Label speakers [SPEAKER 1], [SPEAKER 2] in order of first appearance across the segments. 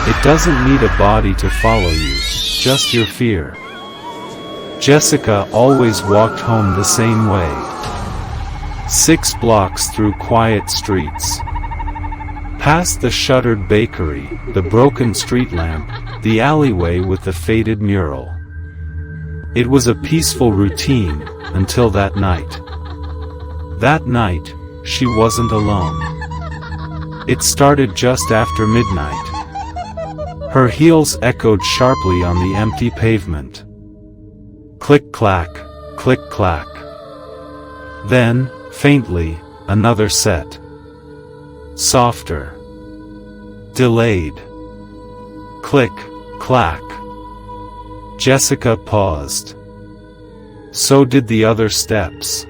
[SPEAKER 1] It doesn't need a body to follow you, just your fear. Jessica always walked home the same way. 6 blocks through quiet streets. Past the shuttered bakery, the broken street lamp, the alleyway with the faded mural. It was a peaceful routine, until that night. That night, she wasn't alone. It started just after midnight. Her heels echoed sharply on the empty pavement. Click-clack, click-clack. Then, faintly, another set. Softer. Delayed. Click-clack. Jessica paused. So did the other steps.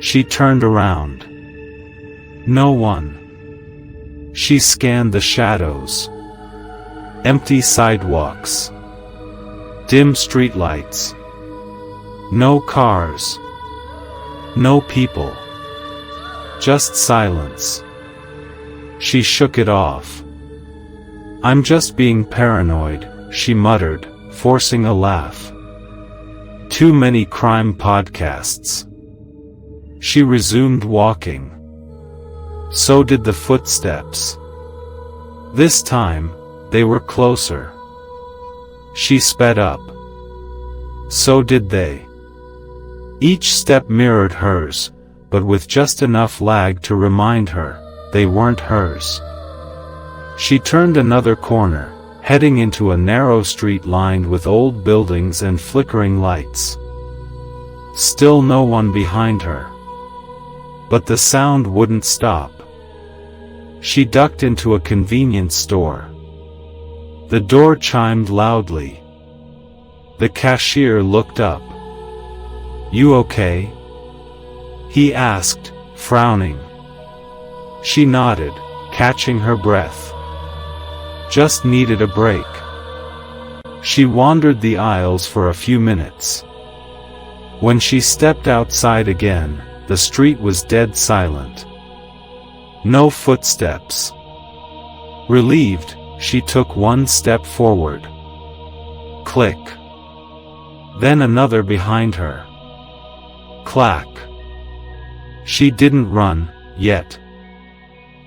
[SPEAKER 1] She turned around. No one. She scanned the shadows. Empty sidewalks. Dim streetlights. No cars. No people. Just silence. She shook it off. I'm just being paranoid, she muttered, forcing a laugh. Too many crime podcasts. She resumed walking. So did the footsteps. This time, they were closer. She sped up. So did they. Each step mirrored hers, but with just enough lag to remind her, they weren't hers. She turned another corner, heading into a narrow street lined with old buildings and flickering lights. Still no one behind her. But the sound wouldn't stop. She ducked into a convenience store. The door chimed loudly. The cashier looked up. You okay? He asked, frowning. She nodded, catching her breath. Just needed a break. She wandered the aisles for a few minutes. When she stepped outside again, the street was dead silent. No footsteps. Relieved, she took one step forward. Click. Then another behind her. Clack. She didn't run, yet.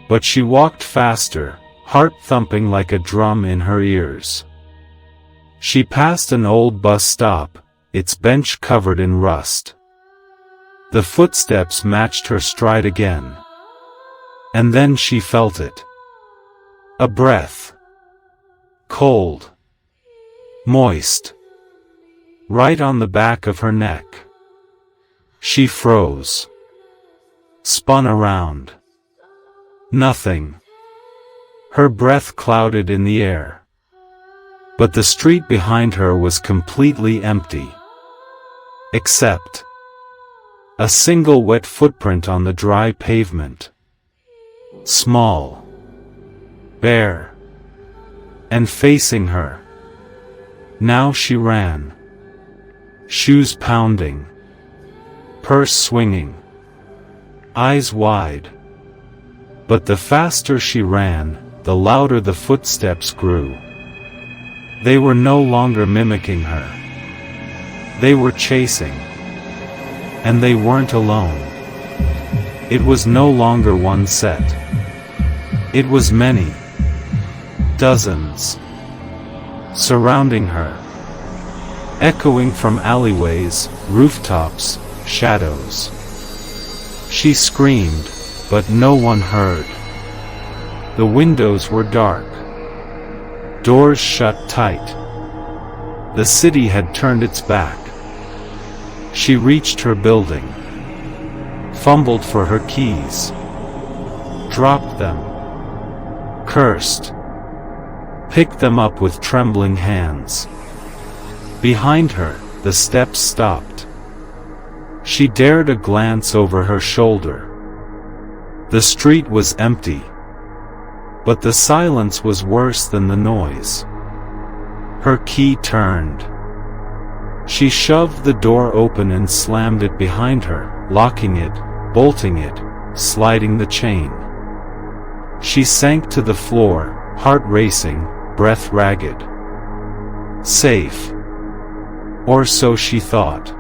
[SPEAKER 1] But she walked faster, heart thumping like a drum in her ears. She passed an old bus stop, its bench covered in rust. The footsteps matched her stride again. And then she felt it. A breath. Cold. Moist. Right on the back of her neck. She froze. Spun around. Nothing. Her breath clouded in the air. But the street behind her was completely empty. Except a single wet footprint on the dry pavement. Small. Bare. And facing her. Now she ran. Shoes pounding. Purse swinging. Eyes wide. But the faster she ran, the louder the footsteps grew. They were no longer mimicking her. They were chasing. And they weren't alone. It was no longer one set. It was many. Dozens. Surrounding her. Echoing from alleyways, rooftops, shadows. She screamed, but no one heard. The windows were dark. Doors shut tight. The city had turned its back. She reached her building. Fumbled for her keys. Dropped them. Cursed. Picked them up with trembling hands. Behind her, the steps stopped. She dared a glance over her shoulder. The street was empty. But the silence was worse than the noise. Her key turned. She shoved the door open and slammed it behind her, locking it, bolting it, sliding the chain. She sank to the floor, heart racing, breath ragged. Safe. Or so she thought.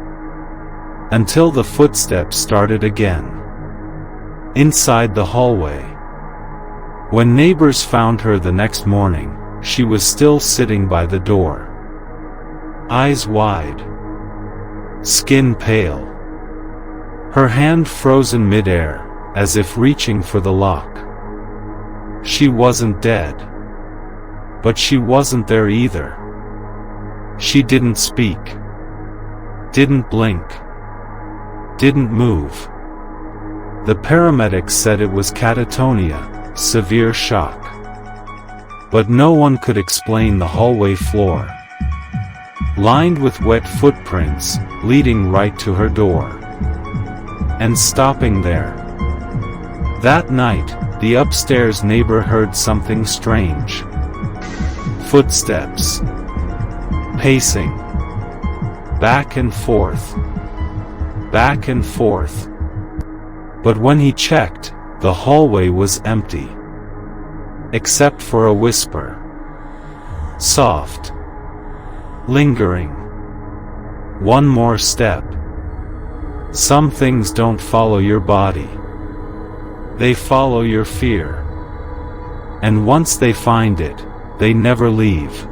[SPEAKER 1] Until the footsteps started again. Inside the hallway. When neighbors found her the next morning, she was still sitting by the door. Eyes wide. Skin pale. Her hand frozen mid-air, as if reaching for the lock. She wasn't dead. But she wasn't there either. She didn't speak. Didn't blink. Didn't move. The paramedics said it was catatonia, severe shock. But no one could explain the hallway floor, lined with wet footprints, leading right to her door. And stopping there. That night, the upstairs neighbor heard something strange. Footsteps. Pacing. Back and forth. Back and forth. But when he checked, the hallway was empty. Except for a whisper. Soft. Lingering. One more step. Some things don't follow your body. They follow your fear. And once they find it, they never leave.